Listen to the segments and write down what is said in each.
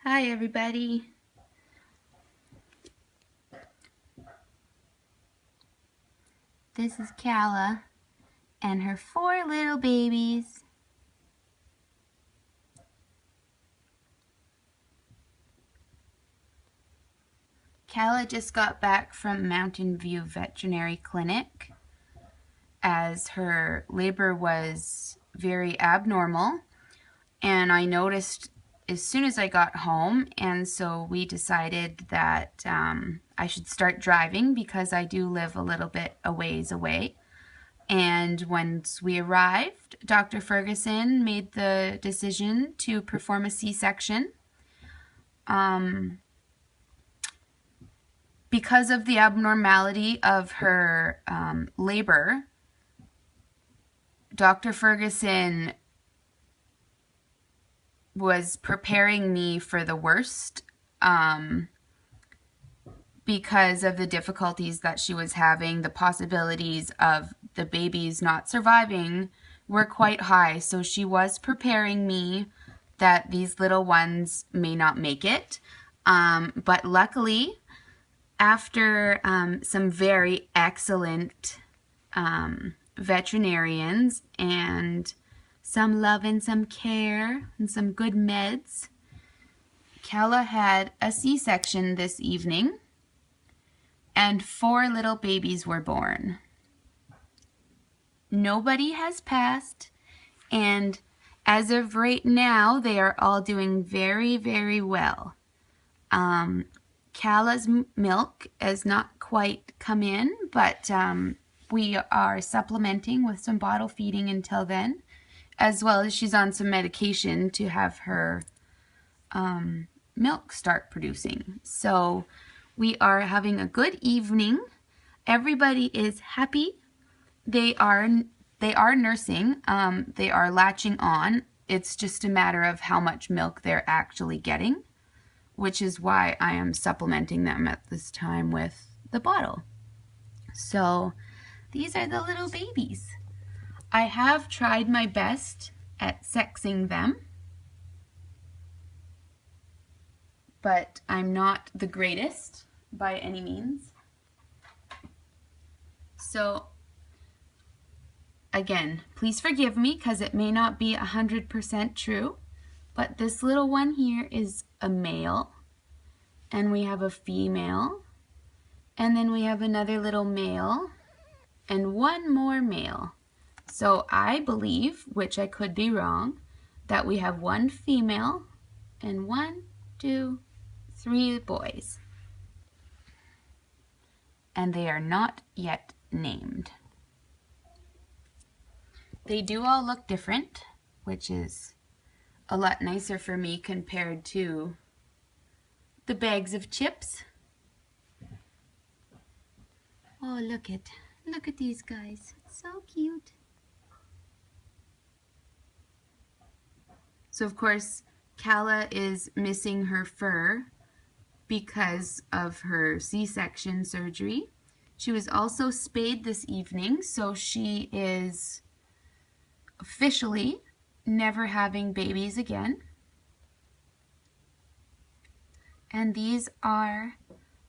Hi everybody. This is Calla and her 4 little babies. Calla just got back from Mountain View Veterinary Clinic as her labor was very abnormal, and I noticed as soon as I got home, and so we decided that I should start driving because I do live a little bit a ways away. And once we arrived, Dr. Ferguson made the decision to perform a C-section. Because of the abnormality of her labor, Dr. Ferguson was preparing me for the worst because of the difficulties that she was having. The possibilities of the babies not surviving were quite high, so she was preparing me that these little ones may not make it. But luckily, after some very excellent veterinarians and some love and some care and some good meds, Calla had a C-section this evening and 4 little babies were born. Nobody has passed, and as of right now, they are all doing very, very well. Calla's milk has not quite come in, but we are supplementing with some bottle feeding until then, as well as she's on some medication to have her milk start producing. So we are having a good evening. Everybody is happy. They are nursing. They are latching on. It's just a matter of how much milk they're actually getting, which is why I am supplementing them at this time with the bottle. So these are the little babies. I have tried my best at sexing them, but I'm not the greatest by any means. So again, please forgive me because it may not be 100% true, but this little one here is a male, and we have a female, and then we have another little male, and one more male. So I believe, which I could be wrong, that we have 1 female and 1, 2, 3 boys. And they are not yet named. They do all look different, which is a lot nicer for me compared to the bags of chips. Oh, look at these guys. So cute. So of course, Calla is missing her fur because of her C-section surgery. She was also spayed this evening, so she is officially never having babies again. And these are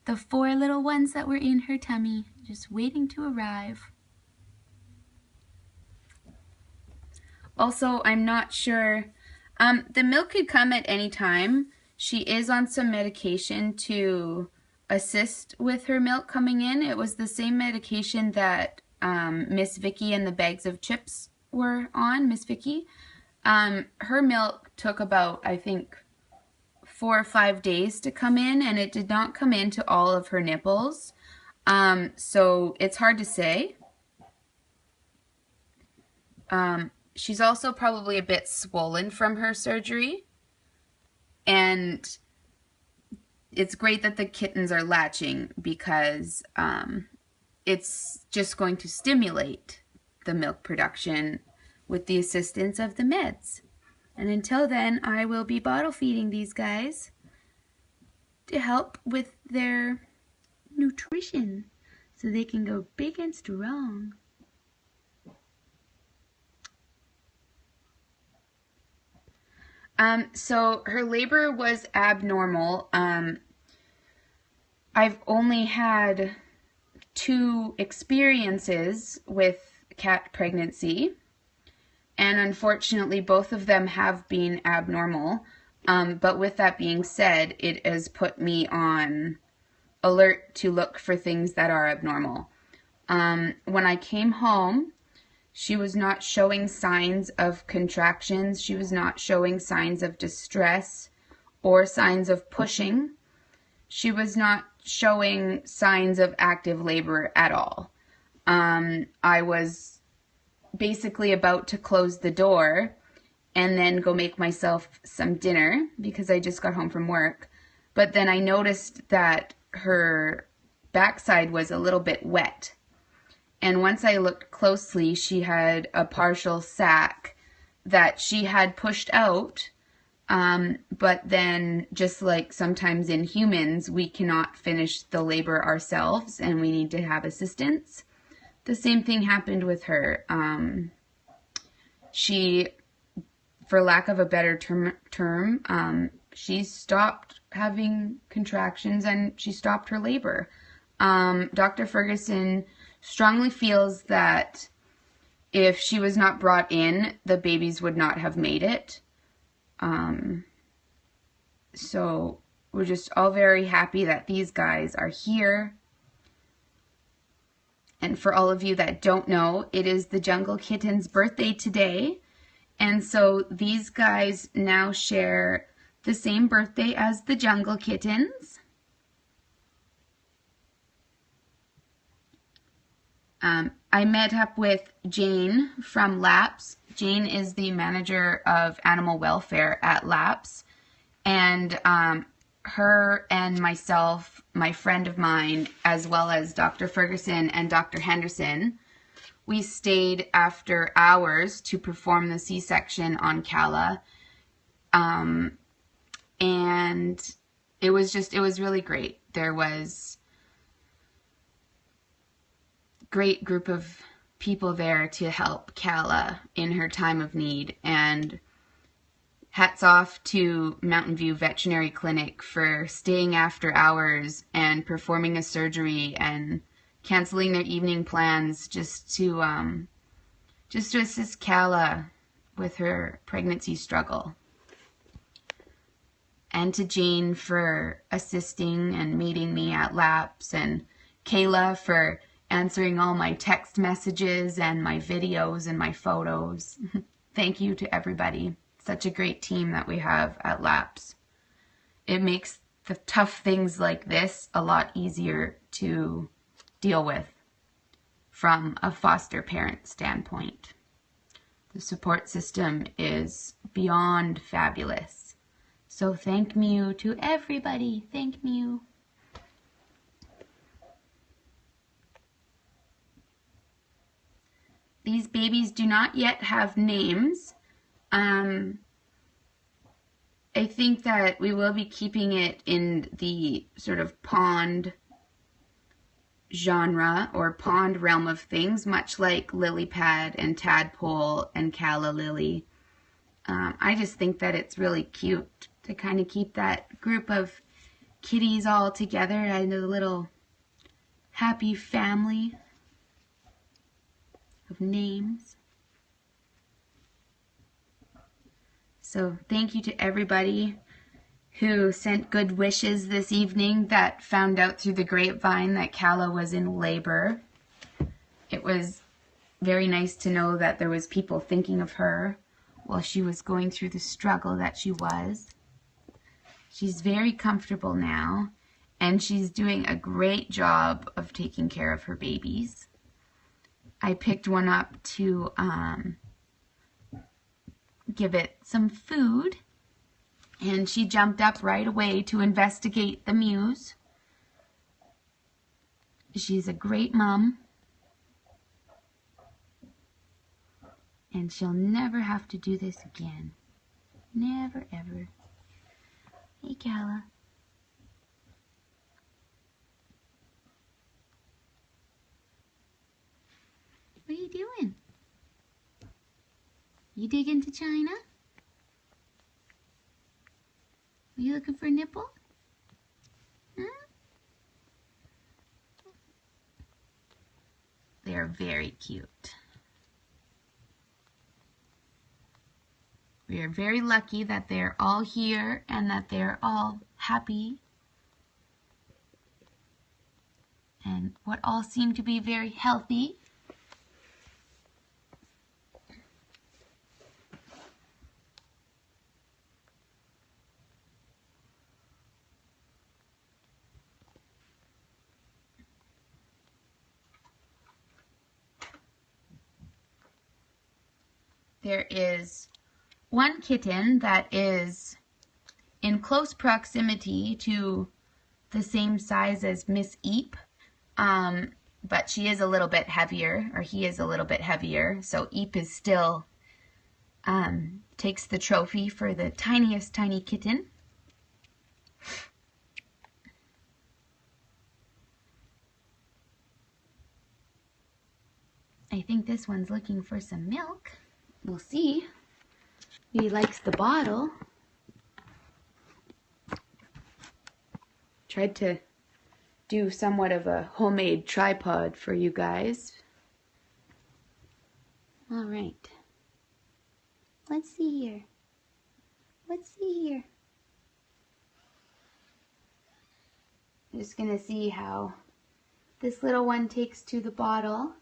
the 4 little ones that were in her tummy, just waiting to arrive. Also, I'm not sure, the milk could come at any time. She is on some medication to assist with her milk coming in. It was the same medication that Miss Vicky and the bags of chips were on, Miss Vicky. Her milk took about, I think, 4 or 5 days to come in, and it did not come into all of her nipples. So it's hard to say. She's also probably a bit swollen from her surgery, and it's great that the kittens are latching because it's just going to stimulate the milk production with the assistance of the meds. And until then, I will be bottle feeding these guys to help with their nutrition so they can go big and strong. So her labor was abnormal. I've only had 2 experiences with cat pregnancy, and unfortunately both of them have been abnormal. But with that being said, it has put me on alert to look for things that are abnormal. When I came home, she was not showing signs of contractions. She was not showing signs of distress or signs of pushing. She was not showing signs of active labor at all. I was basically about to close the door and then go make myself some dinner because I just got home from work. But then I noticed that her backside was a little bit wet. And once I looked closely, she had a partial sac that she had pushed out. But then, just like sometimes in humans, we cannot finish the labor ourselves and we need to have assistance. The same thing happened with her. She, for lack of a better term, she stopped having contractions and she stopped her labor. Dr. Ferguson strongly feels that if she was not brought in, the babies would not have made it. So we're just all very happy that these guys are here. And for all of you that don't know, it is the Jungle Kitten's birthday today. And so these guys now share the same birthday as the Jungle Kittens. I met up with Jane from LAPS. Jane is the manager of animal welfare at LAPS. And her and myself, my friend of mine, as well as Dr. Ferguson and Dr. Henderson, we stayed after hours to perform the C-section on Calla. And it was really great. There was great group of people there to help Calla in her time of need, and hats off to Mountain View Veterinary Clinic for staying after hours and performing a surgery and canceling their evening plans just to assist Calla with her pregnancy struggle. And to Jane for assisting and meeting me at LAPS, and Kayla for answering all my text messages and my videos and my photos. Thank you to everybody. Such a great team that we have at LAPS. It makes the tough things like this a lot easier to deal with from a foster parent standpoint. The support system is beyond fabulous. So thank you to everybody. Thank you. These babies do not yet have names. I think that we will be keeping it in the sort of pond genre or pond realm of things, much like Lily Pad and Tadpole and Calla Lily. I just think that it's really cute to kind of keep that group of kitties all together and a little happy family of names. So thank you to everybody who sent good wishes this evening that found out through the grapevine that Calla was in labor. It was very nice to know that there was people thinking of her while she was going through the struggle that she was. She's very comfortable now, and she's doing a great job of taking care of her babies. I picked one up to give it some food, and she jumped up right away to investigate the mews. She's a great mom, and she'll never have to do this again. Never, ever. Hey, Calla. What are you doing? You dig into China? Are you looking for a nipple? Hmm? They're very cute. We are very lucky that they're all here and that they're all happy and what all seem to be very healthy. There is one kitten that is in close proximity to the same size as Miss Eep, but she is a little bit heavier, or he is a little bit heavier, so Eep is still takes the trophy for the tiniest tiny kitten. I think this one's looking for some milk. We'll see. He likes the bottle. Tried to do somewhat of a homemade tripod for you guys. All right. Let's see here. Let's see here. I'm just gonna see how this little one takes to the bottle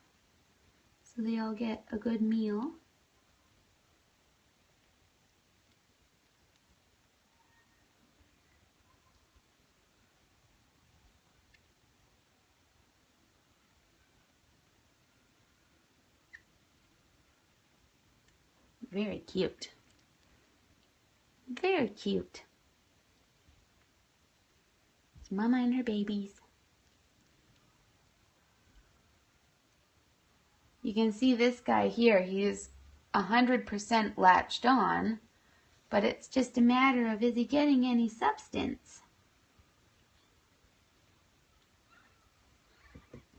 so they all get a good meal. Very cute. Very cute. It's Mama and her babies. You can see this guy here, he's 100% latched on, but it's just a matter of, is he getting any substance?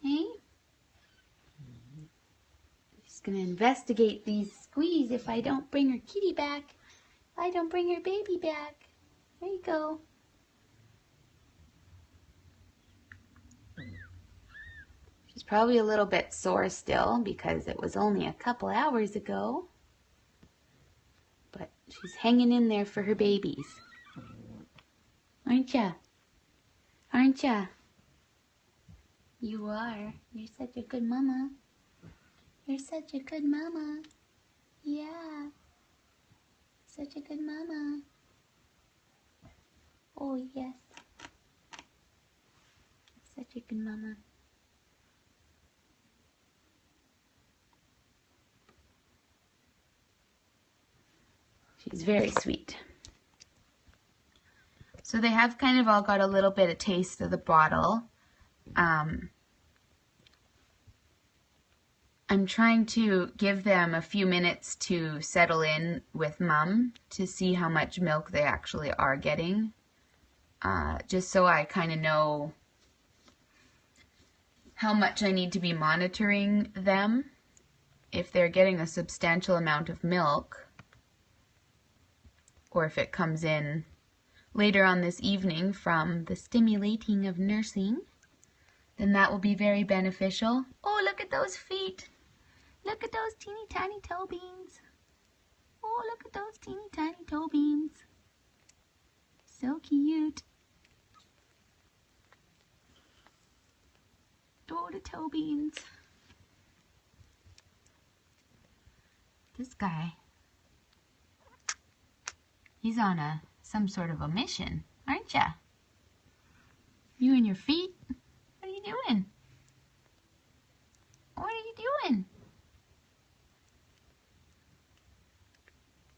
Hey? Just gonna investigate these squeeze if I don't bring her kitty back. If I don't bring her baby back. There you go. She's probably a little bit sore still because it was only a couple hours ago. But she's hanging in there for her babies. Aren't ya? Aren't ya? You are. You're such a good mama. You're such a good mama. Yeah. Such a good mama. Oh, yes. Such a good mama. She's very sweet. So they have kind of all got a little bit of taste of the bottle. I'm trying to give them a few minutes to settle in with Mom to see how much milk they actually are getting. Just so I kind of know how much I need to be monitoring them. If they're getting a substantial amount of milk, or if it comes in later on this evening from the stimulating of nursing, then that will be very beneficial. Oh, look at those feet. Look at those teeny tiny toe beans. Oh, look at those teeny tiny toe beans. So cute. Oh, the toe beans. This guy, he's on some sort of a mission, aren't ya? You and your feet? What are you doing? What are you doing?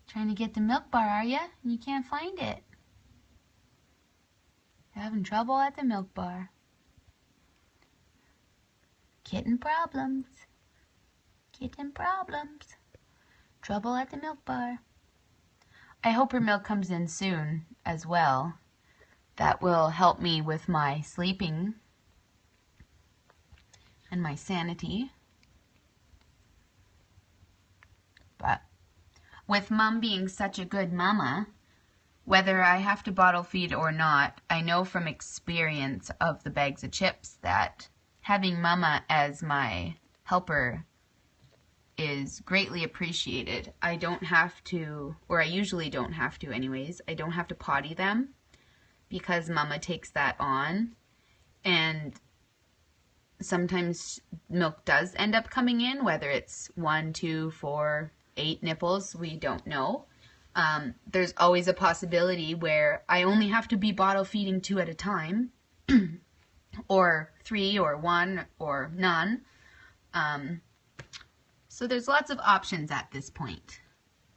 Trying to get the milk bar, are ya? And you can't find it. You're having trouble at the milk bar. Kitten problems. Kitten problems. Trouble at the milk bar. I hope her milk comes in soon as well. That will help me with my sleeping and my sanity. But with Mom being such a good mama, Whether I have to bottle feed or not, I know from experience of the bags of chips that having Mama as my helper is greatly appreciated. I don't have to, or I usually don't have to anyways, I don't have to potty them because Mama takes that on, and sometimes milk does end up coming in, whether it's 1, 2, 4, 8 nipples, we don't know. There's always a possibility where I only have to be bottle feeding 2 at a time, or 3, or 1, or none. So there's lots of options at this point.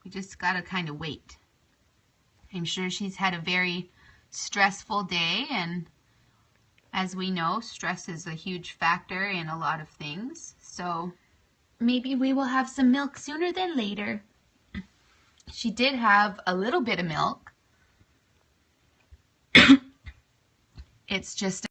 We just gotta kind of wait. I'm sure she's had a very stressful day, and as we know, stress is a huge factor in a lot of things. So maybe we will have some milk sooner than later. She did have a little bit of milk. It's just